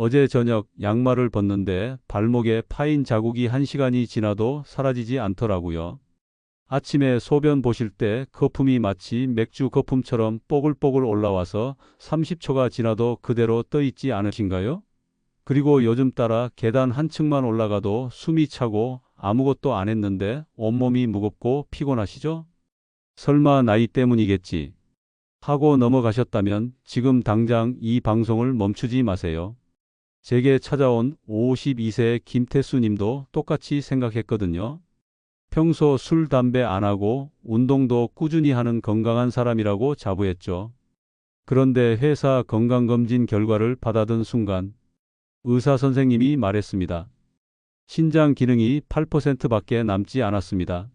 어제 저녁 양말을 벗는데 발목에 파인 자국이 1시간이 지나도 사라지지 않더라고요. 아침에 소변 보실 때 거품이 마치 맥주 거품처럼 뽀글뽀글 올라와서 30초가 지나도 그대로 떠 있지 않으신가요? 그리고 요즘 따라 계단 한 층만 올라가도 숨이 차고 아무것도 안 했는데 온몸이 무겁고 피곤하시죠? 설마 나이 때문이겠지 하고 넘어가셨다면 지금 당장 이 방송을 멈추지 마세요. 제게 찾아온 52세 김태수 님도 똑같이 생각했거든요. 평소 술, 담배 안 하고 운동도 꾸준히 하는 건강한 사람이라고 자부했죠. 그런데 회사 건강검진 결과를 받아든 순간 의사 선생님이 말했습니다. 신장 기능이 8%밖에 남지 않았습니다.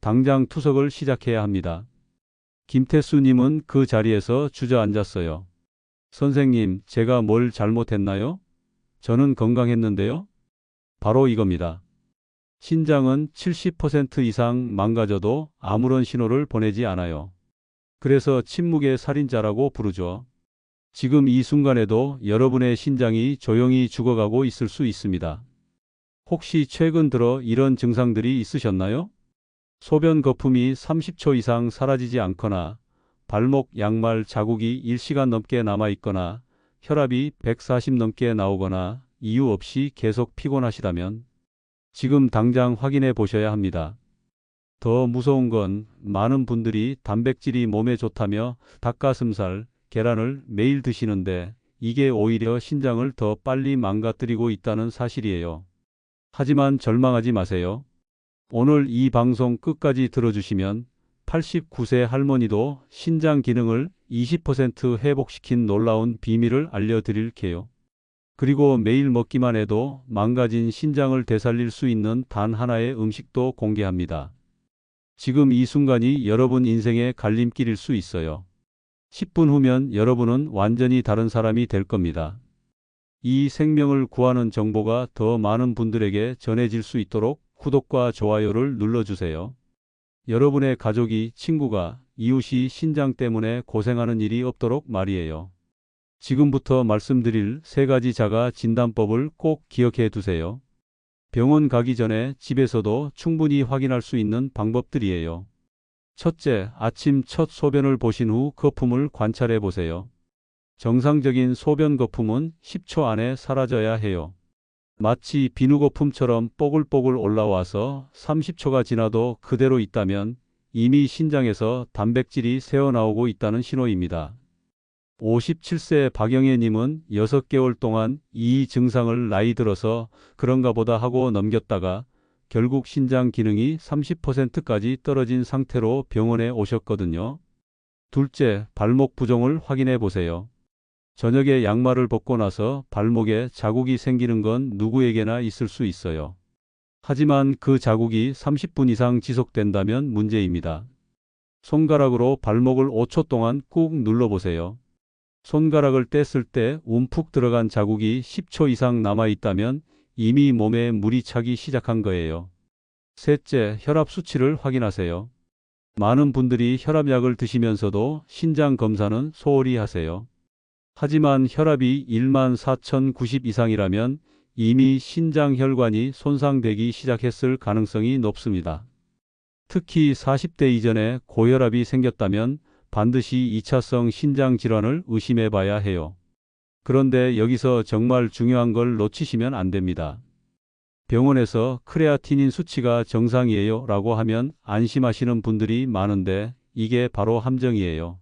당장 투석을 시작해야 합니다. 김태수님은 그 자리에서 주저앉았어요. 선생님, 제가 뭘 잘못했나요? 저는 건강했는데요. 바로 이겁니다. 신장은 70% 이상 망가져도 아무런 신호를 보내지 않아요. 그래서 침묵의 살인자라고 부르죠. 지금 이 순간에도 여러분의 신장이 조용히 죽어가고 있을 수 있습니다. 혹시 최근 들어 이런 증상들이 있으셨나요? 소변 거품이 30초 이상 사라지지 않거나 발목 양말 자국이 1시간 넘게 남아있거나 혈압이 140 넘게 나오거나 이유 없이 계속 피곤하시다면 지금 당장 확인해 보셔야 합니다. 더 무서운 건 많은 분들이 단백질이 몸에 좋다며 닭가슴살, 계란을 매일 드시는데 이게 오히려 신장을 더 빨리 망가뜨리고 있다는 사실이에요. 하지만 절망하지 마세요. 오늘 이 방송 끝까지 들어주시면 89세 할머니도 신장 기능을 20% 회복시킨 놀라운 비밀을 알려드릴게요. 그리고 매일 먹기만 해도 망가진 신장을 되살릴 수 있는 단 하나의 음식도 공개합니다. 지금 이 순간이 여러분 인생의 갈림길일 수 있어요. 10분 후면 여러분은 완전히 다른 사람이 될 겁니다. 이 생명을 구하는 정보가 더 많은 분들에게 전해질 수 있도록 구독과 좋아요를 눌러주세요. 여러분의 가족이, 친구가, 이웃이 신장 때문에 고생하는 일이 없도록 말이에요. 지금부터 말씀드릴 3가지 자가 진단법을 꼭 기억해 두세요. 병원 가기 전에 집에서도 충분히 확인할 수 있는 방법들이에요. 첫째, 아침 첫 소변을 보신 후 거품을 관찰해 보세요. 정상적인 소변 거품은 10초 안에 사라져야 해요. 마치 비누거품처럼 뽀글뽀글 올라와서 30초가 지나도 그대로 있다면 이미 신장에서 단백질이 새어나오고 있다는 신호입니다. 57세 박영애님은 6개월 동안 이 증상을 나이 들어서 그런가 보다 하고 넘겼다가 결국 신장 기능이 30%까지 떨어진 상태로 병원에 오셨거든요. 둘째, 발목 부종을 확인해 보세요. 저녁에 양말을 벗고 나서 발목에 자국이 생기는 건 누구에게나 있을 수 있어요. 하지만 그 자국이 30분 이상 지속된다면 문제입니다. 손가락으로 발목을 5초 동안 꾹 눌러보세요. 손가락을 뗐을 때 움푹 들어간 자국이 10초 이상 남아있다면 이미 몸에 물이 차기 시작한 거예요. 셋째, 혈압 수치를 확인하세요. 많은 분들이 혈압약을 드시면서도 신장 검사는 소홀히 하세요. 하지만 혈압이 14,090 이상이라면 이미 신장 혈관이 손상되기 시작했을 가능성이 높습니다. 특히 40대 이전에 고혈압이 생겼다면 반드시 2차성 신장 질환을 의심해 봐야 해요. 그런데 여기서 정말 중요한 걸 놓치시면 안 됩니다. 병원에서 크레아티닌 수치가 정상이에요 라고 하면 안심하시는 분들이 많은데 이게 바로 함정이에요.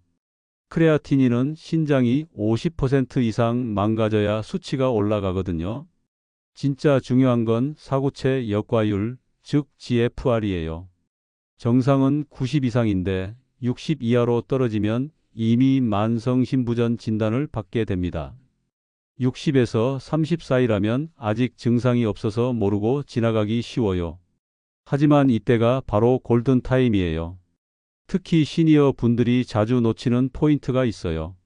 크레아티닌은 신장이 50% 이상 망가져야 수치가 올라가거든요. 진짜 중요한 건 사구체 역과율, 즉 GFR이에요. 정상은 90 이상인데 60 이하로 떨어지면 이미 만성심부전 진단을 받게 됩니다. 60에서 30 사이라면 아직 증상이 없어서 모르고 지나가기 쉬워요. 하지만 이때가 바로 골든타임이에요. 특히 시니어 분들이 자주 놓치는 포인트가 있어요.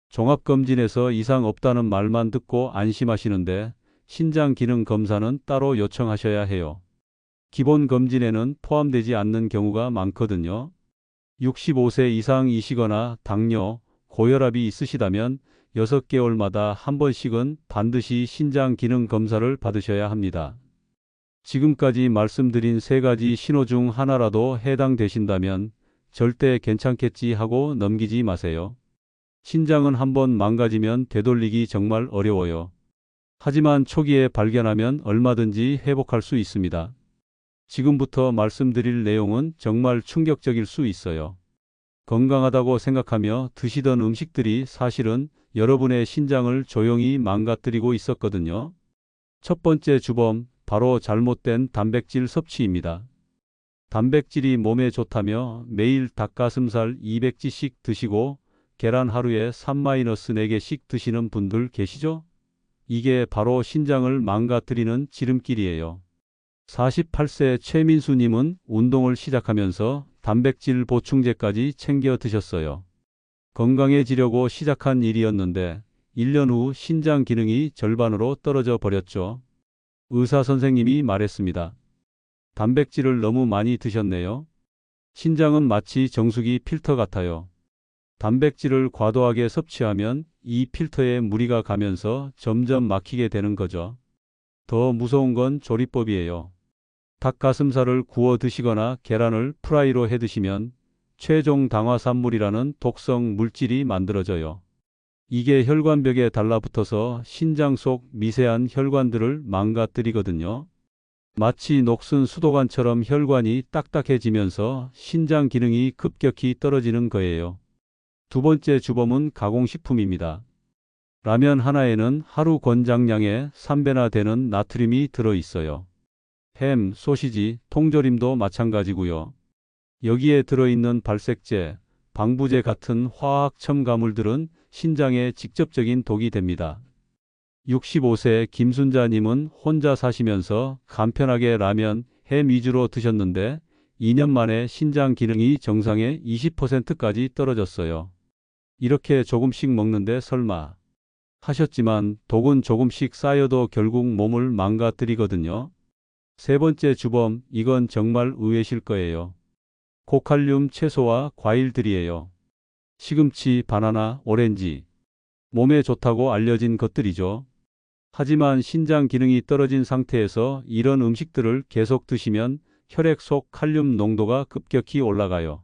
종합검진에서 이상 없다는 말만 듣고 안심하시는데 신장 기능 검사는 따로 요청하셔야 해요. 기본 검진에는 포함되지 않는 경우가 많거든요. 65세 이상이시거나 당뇨, 고혈압이 있으시다면 6개월마다 한 번씩은 반드시 신장 기능 검사를 받으셔야 합니다. 지금까지 말씀드린 세 가지 신호 중 하나라도 해당되신다면 절대 괜찮겠지 하고 넘기지 마세요. 신장은 한번 망가지면 되돌리기 정말 어려워요. 하지만 초기에 발견하면 얼마든지 회복할 수 있습니다. 지금부터 말씀드릴 내용은 정말 충격적일 수 있어요. 건강하다고 생각하며 드시던 음식들이 사실은 여러분의 신장을 조용히 망가뜨리고 있었거든요. 첫 번째 주범, 바로 잘못된 단백질 섭취입니다. 단백질이 몸에 좋다며 매일 닭가슴살 200g씩 드시고 계란 하루에 3-4개씩 드시는 분들 계시죠? 이게 바로 신장을 망가뜨리는 지름길이에요. 48세 최민수님은 운동을 시작하면서 단백질 보충제까지 챙겨 드셨어요. 건강해지려고 시작한 일이었는데 1년 후 신장 기능이 절반으로 떨어져 버렸죠. 의사 선생님이 말했습니다. 단백질을 너무 많이 드셨네요. 신장은 마치 정수기 필터 같아요. 단백질을 과도하게 섭취하면 이 필터에 무리가 가면서 점점 막히게 되는 거죠. 더 무서운 건 조리법이에요. 닭가슴살을 구워 드시거나 계란을 프라이로 해 드시면 최종 당화산물이라는 독성 물질이 만들어져요. 이게 혈관벽에 달라붙어서 신장 속 미세한 혈관들을 망가뜨리거든요. 마치 녹슨 수도관처럼 혈관이 딱딱해지면서 신장 기능이 급격히 떨어지는 거예요. 두 번째 주범은 가공식품입니다. 라면 하나에는 하루 권장량의 3배나 되는 나트륨이 들어있어요. 햄, 소시지, 통조림도 마찬가지고요. 여기에 들어있는 발색제, 방부제 같은 화학 첨가물들은 신장에 직접적인 독이 됩니다. 65세 김순자님은 혼자 사시면서 간편하게 라면, 햄 위주로 드셨는데 2년 만에 신장 기능이 정상의 20%까지 떨어졌어요. 이렇게 조금씩 먹는데 설마 하셨지만 독은 조금씩 쌓여도 결국 몸을 망가뜨리거든요. 세 번째 주범, 이건 정말 의외실 거예요. 고칼륨 채소와 과일들이에요. 시금치, 바나나, 오렌지. 몸에 좋다고 알려진 것들이죠. 하지만 신장 기능이 떨어진 상태에서 이런 음식들을 계속 드시면 혈액 속 칼륨 농도가 급격히 올라가요.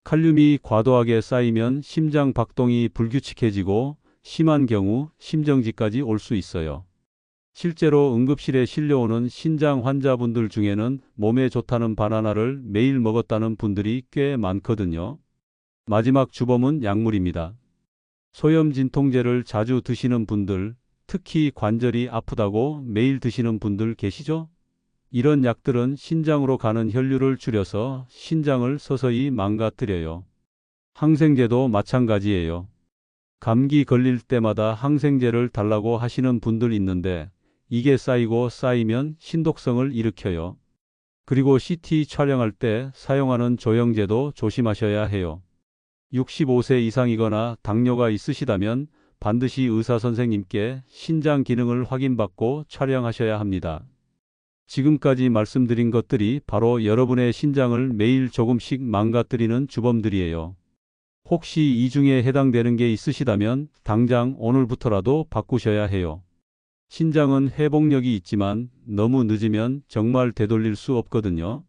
칼륨이 과도하게 쌓이면 심장 박동이 불규칙해지고 심한 경우 심정지까지 올 수 있어요. 실제로 응급실에 실려오는 신장 환자분들 중에는 몸에 좋다는 바나나를 매일 먹었다는 분들이 꽤 많거든요. 마지막 주범은 약물입니다. 소염 진통제를 자주 드시는 분들, 특히 관절이 아프다고 매일 드시는 분들 계시죠? 이런 약들은 신장으로 가는 혈류를 줄여서 신장을 서서히 망가뜨려요. 항생제도 마찬가지예요. 감기 걸릴 때마다 항생제를 달라고 하시는 분들 있는데 이게 쌓이고 쌓이면 신독성을 일으켜요. 그리고 CT 촬영할 때 사용하는 조영제도 조심하셔야 해요. 65세 이상이거나 당뇨가 있으시다면 반드시 의사 선생님께 신장 기능을 확인받고 촬영하셔야 합니다. 지금까지 말씀드린 것들이 바로 여러분의 신장을 매일 조금씩 망가뜨리는 주범들이에요. 혹시 이 중에 해당되는 게 있으시다면 당장 오늘부터라도 바꾸셔야 해요. 신장은 회복력이 있지만 너무 늦으면 정말 되돌릴 수 없거든요.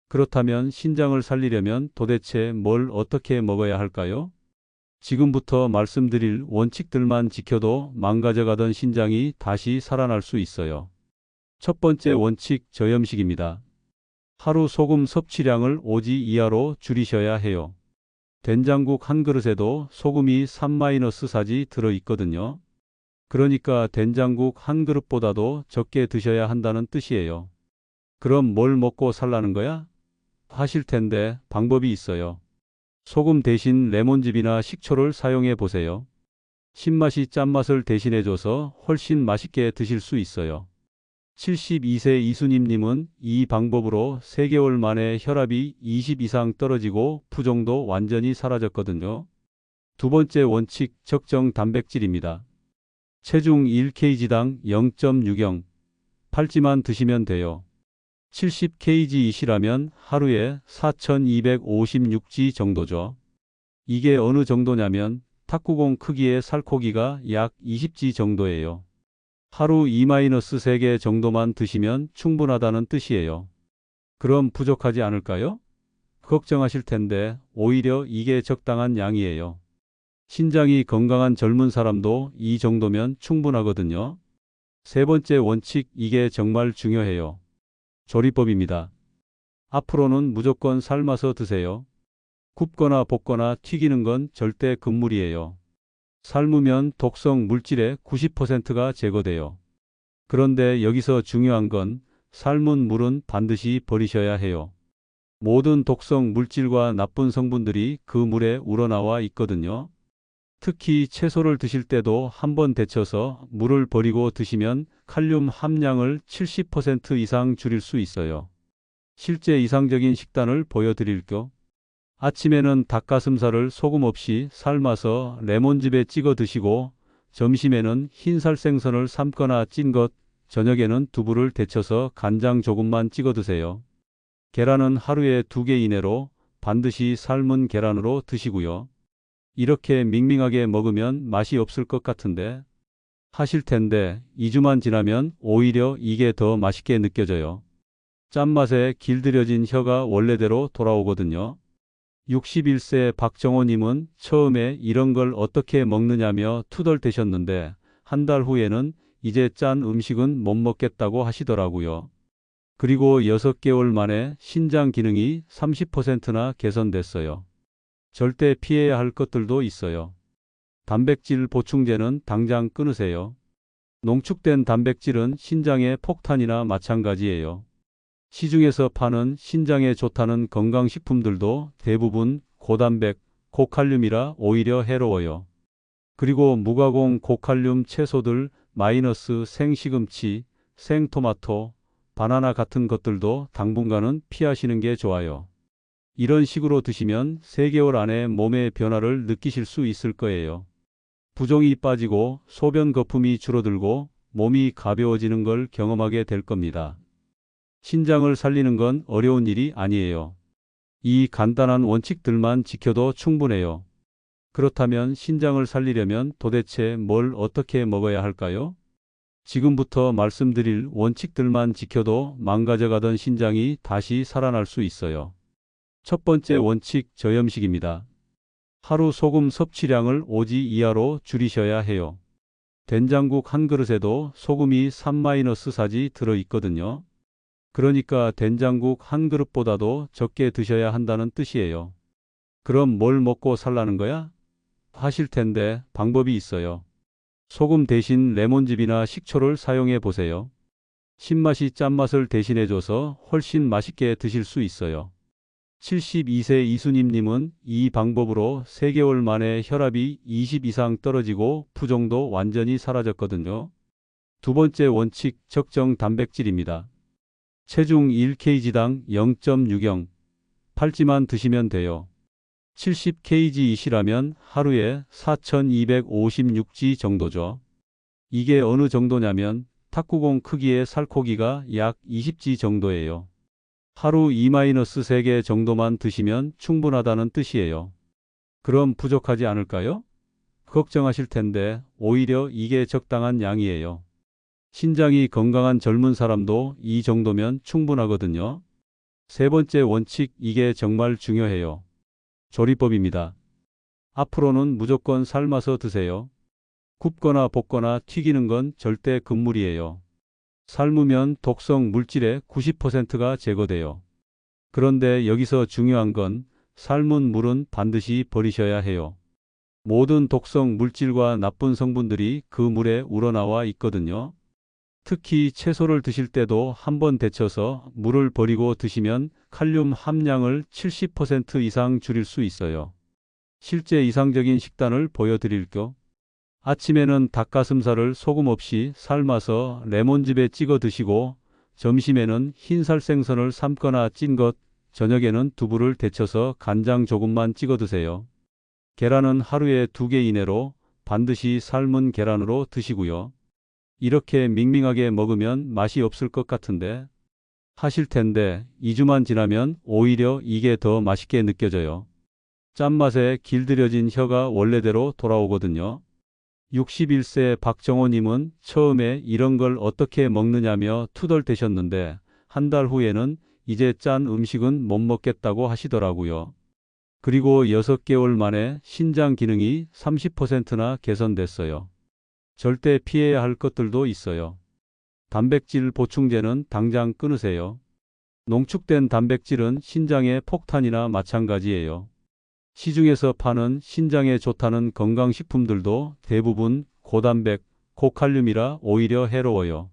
그렇다면 신장을 살리려면 도대체 뭘 어떻게 먹어야 할까요? 지금부터 말씀드릴 원칙들만 지켜도 망가져가던 신장이 다시 살아날 수 있어요. 첫 번째 원칙, 저염식입니다. 하루 소금 섭취량을 5지 이하로 줄이셔야 해요. 된장국 한 그릇에도 소금이 3-4지 들어있거든요. 그러니까 된장국 한 그릇보다도 적게 드셔야 한다는 뜻이에요. 그럼 뭘 먹고 살라는 거야? 하실 텐데 방법이 있어요. 소금 대신 레몬즙이나 식초를 사용해 보세요. 신맛이 짠맛을 대신해줘서 훨씬 맛있게 드실 수 있어요. 72세 이수님님은 이 방법으로 3개월 만에 혈압이 20 이상 떨어지고 부종도 완전히 사라졌거든요. 두 번째 원칙, 적정 단백질입니다. 체중 1kg당 0.60, 8지만 드시면 돼요. 70kg이시라면 하루에 4256g 정도죠. 이게 어느 정도냐면 탁구공 크기의 살코기가 약 20지 정도예요. 하루 2-3개 정도만 드시면 충분하다는 뜻이에요. 그럼 부족하지 않을까요? 걱정하실 텐데 오히려 이게 적당한 양이에요. 신장이 건강한 젊은 사람도 이 정도면 충분하거든요. 세 번째 원칙, 이게 정말 중요해요. 조리법입니다. 앞으로는 무조건 삶아서 드세요. 굽거나 볶거나 튀기는 건 절대 금물이에요. 삶으면 독성 물질의 90%가 제거돼요. 그런데 여기서 중요한 건 삶은 물은 반드시 버리셔야 해요. 모든 독성 물질과 나쁜 성분들이 그 물에 우러나와 있거든요. 특히 채소를 드실 때도 한번 데쳐서 물을 버리고 드시면 칼륨 함량을 70% 이상 줄일 수 있어요. 실제 이상적인 식단을 보여드릴게요. 아침에는 닭가슴살을 소금 없이 삶아서 레몬즙에 찍어 드시고, 점심에는 흰살 생선을 삶거나 찐 것, 저녁에는 두부를 데쳐서 간장 조금만 찍어 드세요. 계란은 하루에 2개 이내로 반드시 삶은 계란으로 드시고요. 이렇게 밍밍하게 먹으면 맛이 없을 것 같은데 하실 텐데 2주만 지나면 오히려 이게 더 맛있게 느껴져요. 짠맛에 길들여진 혀가 원래대로 돌아오거든요. 61세 박정호님은 처음에 이런 걸 어떻게 먹느냐며 투덜대셨는데 한 달 후에는 이제 짠 음식은 못 먹겠다고 하시더라고요. 그리고 6개월 만에 신장 기능이 30%나 개선됐어요. 절대 피해야 할 것들도 있어요. 단백질 보충제는 당장 끊으세요. 농축된 단백질은 신장의 폭탄이나 마찬가지예요. 시중에서 파는 신장에 좋다는 건강식품들도 대부분 고단백, 고칼륨이라 오히려 해로워요. 그리고 무가공 고칼륨 채소들 마이너스 생시금치, 생토마토, 바나나 같은 것들도 당분간은 피하시는 게 좋아요. 이런 식으로 드시면 3개월 안에 몸의 변화를 느끼실 수 있을 거예요. 부종이 빠지고 소변 거품이 줄어들고 몸이 가벼워지는 걸 경험하게 될 겁니다. 신장을 살리는 건 어려운 일이 아니에요. 이 간단한 원칙들만 지켜도 충분해요. 그렇다면 신장을 살리려면 도대체 뭘 어떻게 먹어야 할까요? 지금부터 말씀드릴 원칙들만 지켜도 망가져가던 신장이 다시 살아날 수 있어요. 첫 번째 원칙, 저염식입니다. 하루 소금 섭취량을 5지 이하로 줄이셔야 해요. 된장국 한 그릇에도 소금이 3-4지 들어있거든요. 그러니까 된장국 한 그릇보다도 적게 드셔야 한다는 뜻이에요. 그럼 뭘 먹고 살라는 거야? 하실 텐데 방법이 있어요. 소금 대신 레몬즙이나 식초를 사용해 보세요. 신맛이 짠맛을 대신해줘서 훨씬 맛있게 드실 수 있어요. 72세 이수님님은 이 방법으로 3개월 만에 혈압이 20 이상 떨어지고 부종도 완전히 사라졌거든요. 두 번째 원칙, 적정 단백질입니다. 체중 1kg당 0.60, 8지만 드시면 돼요. 70kg이시라면 하루에 4256지 정도죠. 이게 어느 정도냐면 탁구공 크기의 살코기가 약 20지 정도예요. 하루 2-3개 정도만 드시면 충분하다는 뜻이에요. 그럼 부족하지 않을까요? 걱정하실 텐데 오히려 이게 적당한 양이에요. 신장이 건강한 젊은 사람도 이 정도면 충분하거든요. 세 번째 원칙, 이게 정말 중요해요. 조리법입니다. 앞으로는 무조건 삶아서 드세요. 굽거나 볶거나 튀기는 건 절대 금물이에요. 삶으면 독성 물질의 90%가 제거돼요. 그런데 여기서 중요한 건 삶은 물은 반드시 버리셔야 해요. 모든 독성 물질과 나쁜 성분들이 그 물에 우러나와 있거든요. 특히 채소를 드실 때도 한번 데쳐서 물을 버리고 드시면 칼륨 함량을 70% 이상 줄일 수 있어요. 실제 이상적인 식단을 보여드릴게요. 아침에는 닭가슴살을 소금 없이 삶아서 레몬즙에 찍어 드시고, 점심에는 흰살 생선을 삶거나 찐 것, 저녁에는 두부를 데쳐서 간장 조금만 찍어 드세요. 계란은 하루에 2개 이내로 반드시 삶은 계란으로 드시고요. 이렇게 밍밍하게 먹으면 맛이 없을 것 같은데 하실 텐데 2주만 지나면 오히려 이게 더 맛있게 느껴져요. 짠맛에 길들여진 혀가 원래대로 돌아오거든요. 61세 박정호님은 처음에 이런 걸 어떻게 먹느냐며 투덜대셨는데 한 달 후에는 이제 짠 음식은 못 먹겠다고 하시더라고요. 그리고 6개월 만에 신장 기능이 30%나 개선됐어요. 절대 피해야 할 것들도 있어요. 단백질 보충제는 당장 끊으세요. 농축된 단백질은 신장의 폭탄이나 마찬가지예요. 시중에서 파는 신장에 좋다는 건강식품들도 대부분 고단백, 고칼륨이라 오히려 해로워요.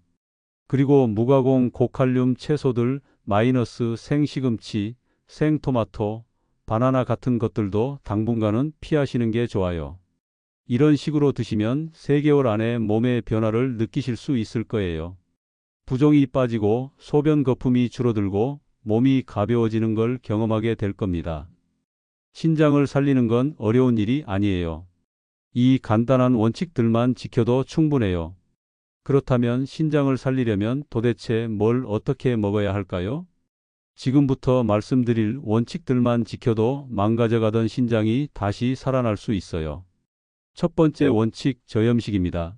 그리고 무가공 고칼륨 채소들 마이너스 생시금치, 생토마토, 바나나 같은 것들도 당분간은 피하시는 게 좋아요. 이런 식으로 드시면 3개월 안에 몸의 변화를 느끼실 수 있을 거예요. 부종이 빠지고 소변 거품이 줄어들고 몸이 가벼워지는 걸 경험하게 될 겁니다. 신장을 살리는 건 어려운 일이 아니에요. 이 간단한 원칙들만 지켜도 충분해요. 그렇다면 신장을 살리려면 도대체 뭘 어떻게 먹어야 할까요? 지금부터 말씀드릴 원칙들만 지켜도 망가져가던 신장이 다시 살아날 수 있어요. 첫 번째 원칙, 저염식입니다.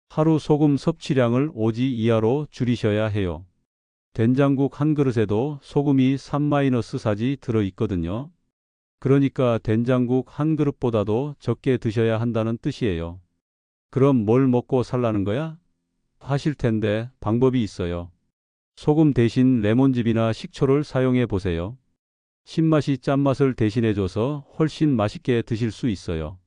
하루 소금 섭취량을 5지 이하로 줄이셔야 해요. 된장국 한 그릇에도 소금이 3-4지 들어있거든요. 그러니까 된장국 한 그릇보다도 적게 드셔야 한다는 뜻이에요. 그럼 뭘 먹고 살라는 거야? 하실 텐데 방법이 있어요. 소금 대신 레몬즙이나 식초를 사용해 보세요. 신맛이 짠맛을 대신해줘서 훨씬 맛있게 드실 수 있어요.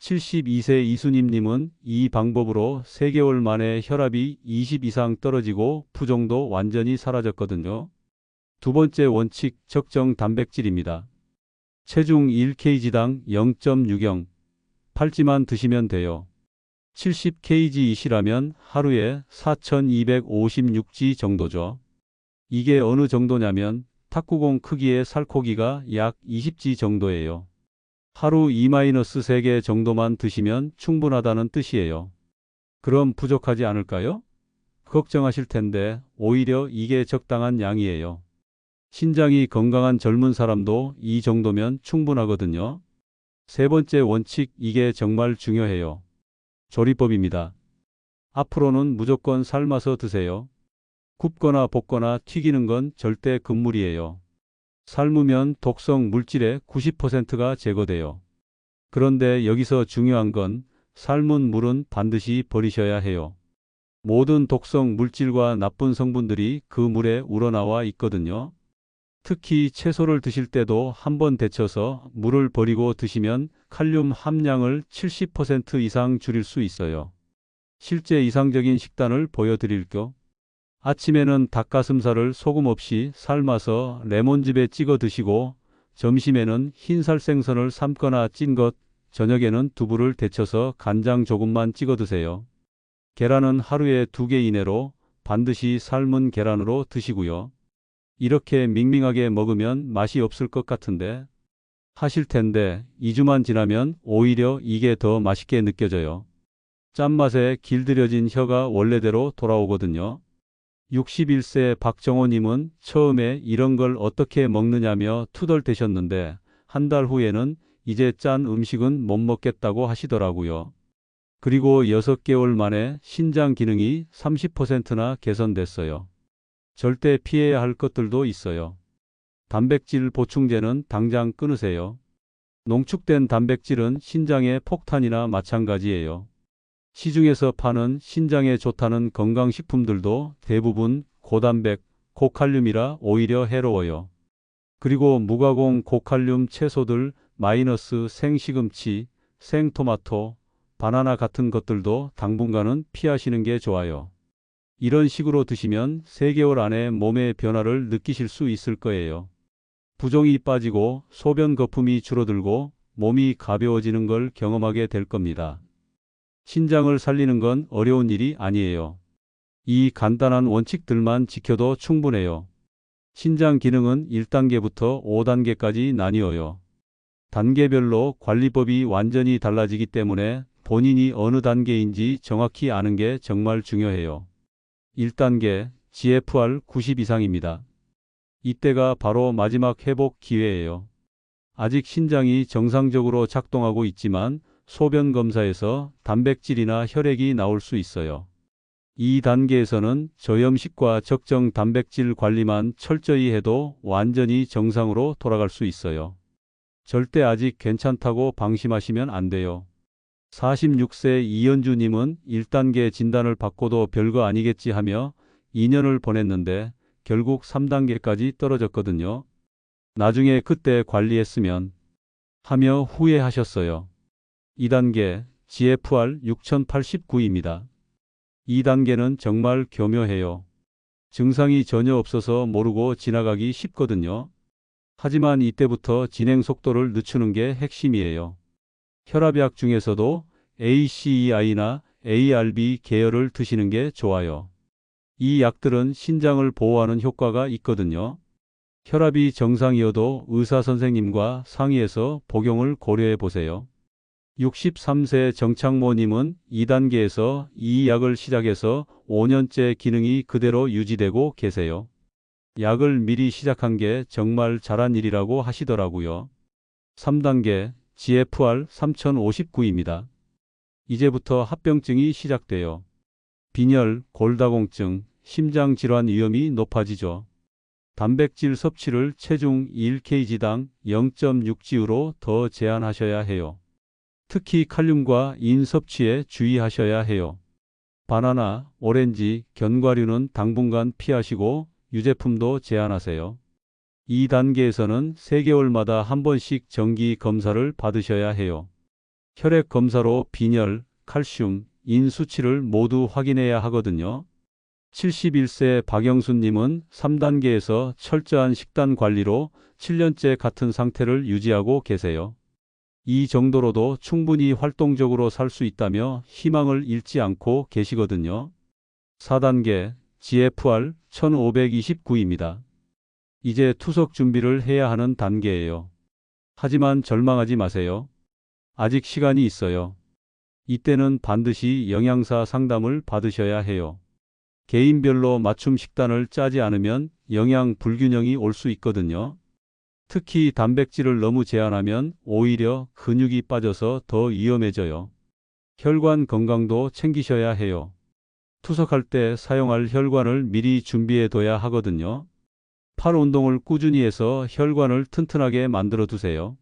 72세 이수님님은 이 방법으로 3개월 만에 혈압이 20 이상 떨어지고 부종도 완전히 사라졌거든요. 두 번째 원칙, 적정 단백질입니다. 체중 1kg당 0.6영, 팔찌만 드시면 돼요. 70kg이시라면 하루에 4256지 정도죠. 이게 어느 정도냐면 탁구공 크기의 살코기가 약 20지 정도예요. 하루 2-3개 정도만 드시면 충분하다는 뜻이에요. 그럼 부족하지 않을까요? 걱정하실 텐데 오히려 이게 적당한 양이에요. 신장이 건강한 젊은 사람도 이 정도면 충분하거든요. 세 번째 원칙, 이게 정말 중요해요. 조리법입니다. 앞으로는 무조건 삶아서 드세요. 굽거나 볶거나 튀기는 건 절대 금물이에요. 삶으면 독성 물질의 90%가 제거돼요. 그런데 여기서 중요한 건 삶은 물은 반드시 버리셔야 해요. 모든 독성 물질과 나쁜 성분들이 그 물에 우러나와 있거든요. 특히 채소를 드실 때도 한번 데쳐서 물을 버리고 드시면 칼륨 함량을 70% 이상 줄일 수 있어요. 실제 이상적인 식단을 보여드릴게요. 아침에는 닭가슴살을 소금 없이 삶아서 레몬즙에 찍어 드시고, 점심에는 흰살 생선을 삶거나 찐 것, 저녁에는 두부를 데쳐서 간장 조금만 찍어 드세요. 계란은 하루에 2개 이내로 반드시 삶은 계란으로 드시고요. 이렇게 밍밍하게 먹으면 맛이 없을 것 같은데 하실 텐데 2주만 지나면 오히려 이게 더 맛있게 느껴져요. 짠맛에 길들여진 혀가 원래대로 돌아오거든요. 61세 박정호님은 처음에 이런 걸 어떻게 먹느냐며 투덜대셨는데 한 달 후에는 이제 짠 음식은 못 먹겠다고 하시더라고요. 그리고 6개월 만에 신장 기능이 30%나 개선됐어요. 절대 피해야 할 것들도 있어요. 단백질 보충제는 당장 끊으세요. 농축된 단백질은 신장의 폭탄이나 마찬가지예요. 시중에서 파는 신장에 좋다는 건강식품들도 대부분 고단백, 고칼륨이라 오히려 해로워요. 그리고 무가공 고칼륨 채소들 마이너스 생시금치, 생토마토, 바나나 같은 것들도 당분간은 피하시는 게 좋아요. 이런 식으로 드시면 3개월 안에 몸의 변화를 느끼실 수 있을 거예요. 부종이 빠지고 소변 거품이 줄어들고 몸이 가벼워지는 걸 경험하게 될 겁니다. 신장을 살리는 건 어려운 일이 아니에요. 이 간단한 원칙들만 지켜도 충분해요. 신장 기능은 1단계부터 5단계까지 나뉘어요. 단계별로 관리법이 완전히 달라지기 때문에 본인이 어느 단계인지 정확히 아는 게 정말 중요해요. 1단계 GFR 90 이상입니다. 이때가 바로 마지막 회복 기회예요. 아직 신장이 정상적으로 작동하고 있지만 소변 검사에서 단백질이나 혈액이 나올 수 있어요. 이 단계에서는 저염식과 적정 단백질 관리만 철저히 해도 완전히 정상으로 돌아갈 수 있어요. 절대 아직 괜찮다고 방심하시면 안 돼요. 46세 이연주님은 1단계 진단을 받고도 별거 아니겠지 하며 2년을 보냈는데 결국 3단계까지 떨어졌거든요. 나중에 그때 관리했으면 하며 후회하셨어요. 2단계 GFR 6089입니다. 2단계는 정말 교묘해요. 증상이 전혀 없어서 모르고 지나가기 쉽거든요. 하지만 이때부터 진행 속도를 늦추는 게 핵심이에요. 혈압약 중에서도 ACEI나 ARB 계열을 드시는 게 좋아요. 이 약들은 신장을 보호하는 효과가 있거든요. 혈압이 정상이어도 의사 선생님과 상의해서 복용을 고려해 보세요. 63세 정창모님은 2단계에서 이 약을 시작해서 5년째 기능이 그대로 유지되고 계세요. 약을 미리 시작한 게 정말 잘한 일이라고 하시더라고요. 3단계 GFR 3059입니다. 이제부터 합병증이 시작돼요. 빈혈, 골다공증, 심장질환 위험이 높아지죠. 단백질 섭취를 체중 1kg당 0.6g로 더 제한하셔야 해요. 특히 칼륨과 인 섭취에 주의하셔야 해요. 바나나, 오렌지, 견과류는 당분간 피하시고 유제품도 제한하세요. 2단계에서는 3개월마다 한 번씩 정기 검사를 받으셔야 해요. 혈액 검사로 빈혈, 칼슘, 인 수치를 모두 확인해야 하거든요. 71세 박영수님은 3단계에서 철저한 식단 관리로 7년째 같은 상태를 유지하고 계세요. 이 정도로도 충분히 활동적으로 살 수 있다며 희망을 잃지 않고 계시거든요. 4단계 GFR 1529입니다. 이제 투석 준비를 해야 하는 단계예요. 하지만 절망하지 마세요. 아직 시간이 있어요. 이때는 반드시 영양사 상담을 받으셔야 해요. 개인별로 맞춤 식단을 짜지 않으면 영양 불균형이 올 수 있거든요. 특히 단백질을 너무 제한하면 오히려 근육이 빠져서 더 위험해져요. 혈관 건강도 챙기셔야 해요. 투석할 때 사용할 혈관을 미리 준비해 둬야 하거든요. 팔 운동을 꾸준히 해서 혈관을 튼튼하게 만들어 두세요.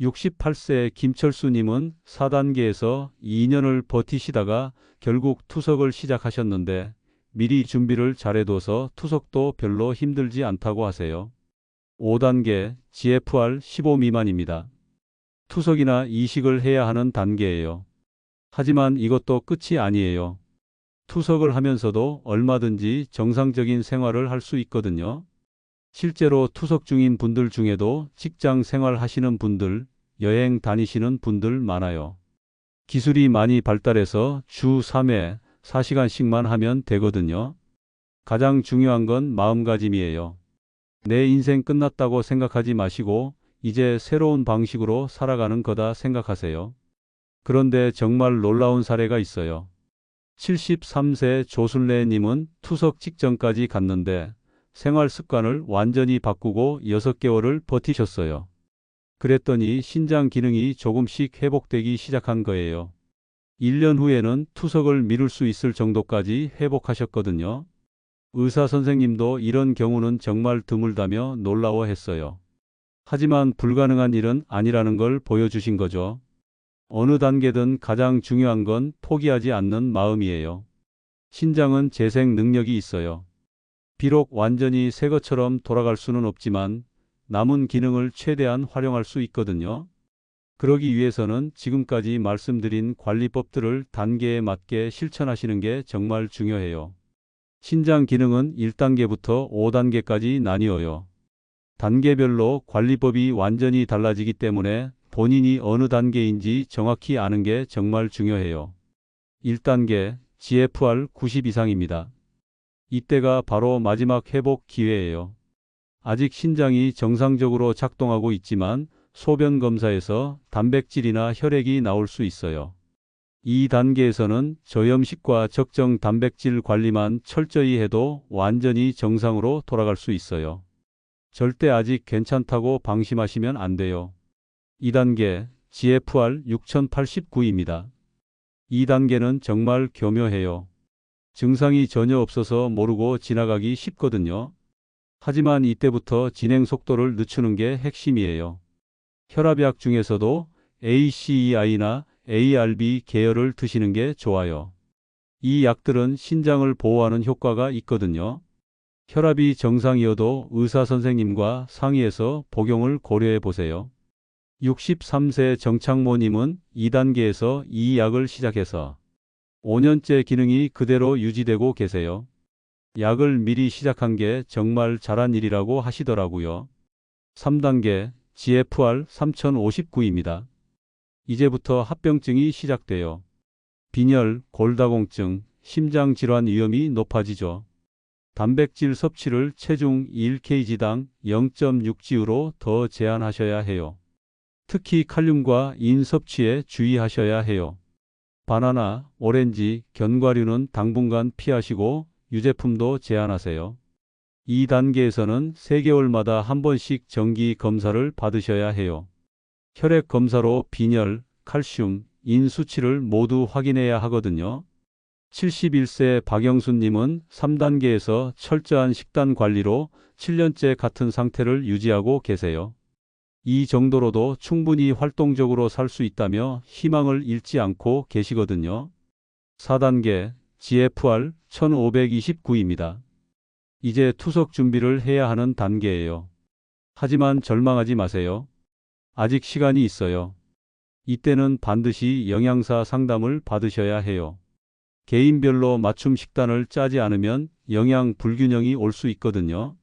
68세 김철수님은 4단계에서 2년을 버티시다가 결국 투석을 시작하셨는데 미리 준비를 잘해둬서 투석도 별로 힘들지 않다고 하세요. 5단계 GFR 15 미만입니다. 투석이나 이식을 해야 하는 단계예요. 하지만 이것도 끝이 아니에요. 투석을 하면서도 얼마든지 정상적인 생활을 할 수 있거든요. 실제로 투석 중인 분들 중에도 직장 생활 하시는 분들, 여행 다니시는 분들 많아요. 기술이 많이 발달해서 주 3회 4시간씩만 하면 되거든요. 가장 중요한 건 마음가짐이에요. 내 인생 끝났다고 생각하지 마시고 이제 새로운 방식으로 살아가는 거다 생각하세요. 그런데 정말 놀라운 사례가 있어요. 73세 조순래님은 투석 직전까지 갔는데 생활 습관을 완전히 바꾸고 6개월을 버티셨어요. 그랬더니 신장 기능이 조금씩 회복되기 시작한 거예요. 1년 후에는 투석을 미룰 수 있을 정도까지 회복하셨거든요. 의사 선생님도 이런 경우는 정말 드물다며 놀라워했어요. 하지만 불가능한 일은 아니라는 걸 보여주신 거죠. 어느 단계든 가장 중요한 건 포기하지 않는 마음이에요. 신장은 재생 능력이 있어요. 비록 완전히 새 것처럼 돌아갈 수는 없지만 남은 기능을 최대한 활용할 수 있거든요. 그러기 위해서는 지금까지 말씀드린 관리법들을 단계에 맞게 실천하시는 게 정말 중요해요. 신장 기능은 1단계부터 5단계까지 나뉘어요. 단계별로 관리법이 완전히 달라지기 때문에 본인이 어느 단계인지 정확히 아는 게 정말 중요해요. 1단계 GFR 90 이상입니다. 이때가 바로 마지막 회복 기회예요. 아직 신장이 정상적으로 작동하고 있지만 소변 검사에서 단백질이나 혈액이 나올 수 있어요. 이 단계에서는 저염식과 적정 단백질 관리만 철저히 해도 완전히 정상으로 돌아갈 수 있어요. 절대 아직 괜찮다고 방심하시면 안 돼요. 2단계 GFR 6089입니다. 2단계는 정말 교묘해요. 증상이 전혀 없어서 모르고 지나가기 쉽거든요. 하지만 이때부터 진행 속도를 늦추는 게 핵심이에요. 혈압약 중에서도 ACEI나 ARB 계열을 드시는 게 좋아요. 이 약들은 신장을 보호하는 효과가 있거든요. 혈압이 정상이어도 의사 선생님과 상의해서 복용을 고려해 보세요. 63세 정창모님은 2단계에서 이 약을 시작해서 5년째 기능이 그대로 유지되고 계세요. 약을 미리 시작한 게 정말 잘한 일이라고 하시더라고요. 3단계 GFR 3059입니다. 이제부터 합병증이 시작돼요. 빈혈, 골다공증, 심장질환 위험이 높아지죠. 단백질 섭취를 체중 1kg당 0.6g로 더 제한하셔야 해요. 특히 칼륨과 인 섭취에 주의하셔야 해요. 바나나, 오렌지, 견과류는 당분간 피하시고 유제품도 제한하세요. 2단계에서는 3개월마다 한 번씩 정기 검사를 받으셔야 해요. 혈액 검사로 빈혈, 칼슘, 인 수치를 모두 확인해야 하거든요. 71세 박영수님은 3단계에서 철저한 식단 관리로 7년째 같은 상태를 유지하고 계세요. 이 정도로도 충분히 활동적으로 살 수 있다며 희망을 잃지 않고 계시거든요. 4단계 GFR 1529입니다. 이제 투석 준비를 해야 하는 단계예요. 하지만 절망하지 마세요. 아직 시간이 있어요. 이때는 반드시 영양사 상담을 받으셔야 해요. 개인별로 맞춤 식단을 짜지 않으면 영양 불균형이 올 수 있거든요.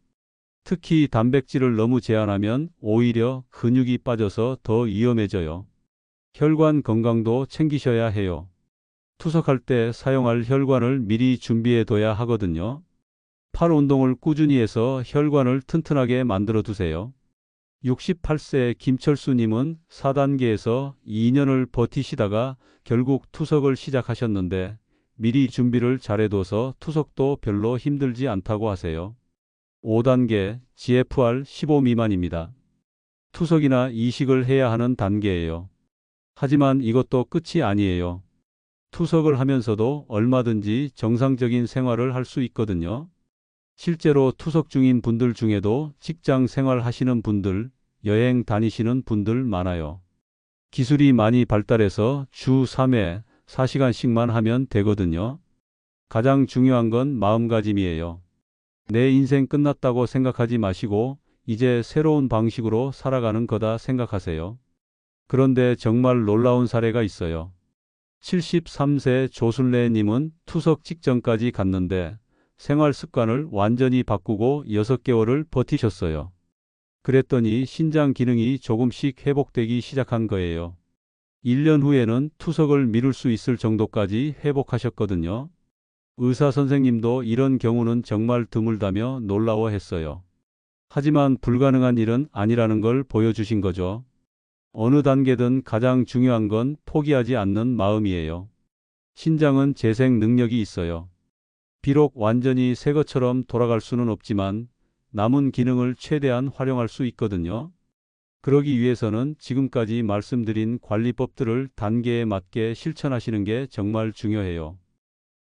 특히 단백질을 너무 제한하면 오히려 근육이 빠져서 더 위험해져요. 혈관 건강도 챙기셔야 해요. 투석할 때 사용할 혈관을 미리 준비해 둬야 하거든요. 팔 운동을 꾸준히 해서 혈관을 튼튼하게 만들어 두세요. 68세 김철수님은 4단계에서 2년을 버티시다가 결국 투석을 시작하셨는데 미리 준비를 잘해둬서 투석도 별로 힘들지 않다고 하세요. 5단계 GFR 15 미만입니다. 투석이나 이식을 해야 하는 단계예요. 하지만 이것도 끝이 아니에요. 투석을 하면서도 얼마든지 정상적인 생활을 할 수 있거든요. 실제로 투석 중인 분들 중에도 직장 생활 하시는 분들, 여행 다니시는 분들 많아요. 기술이 많이 발달해서 주 3회 4시간씩만 하면 되거든요. 가장 중요한 건 마음가짐이에요. 내 인생 끝났다고 생각하지 마시고 이제 새로운 방식으로 살아가는 거다 생각하세요. 그런데 정말 놀라운 사례가 있어요. 73세 조순래님은 투석 직전까지 갔는데 생활 습관을 완전히 바꾸고 6개월을 버티셨어요. 그랬더니 신장 기능이 조금씩 회복되기 시작한 거예요. 1년 후에는 투석을 미룰 수 있을 정도까지 회복하셨거든요. 의사 선생님도 이런 경우는 정말 드물다며 놀라워했어요. 하지만 불가능한 일은 아니라는 걸 보여주신 거죠. 어느 단계든 가장 중요한 건 포기하지 않는 마음이에요. 신장은 재생 능력이 있어요. 비록 완전히 새 것처럼 돌아갈 수는 없지만 남은 기능을 최대한 활용할 수 있거든요. 그러기 위해서는 지금까지 말씀드린 관리법들을 단계에 맞게 실천하시는 게 정말 중요해요.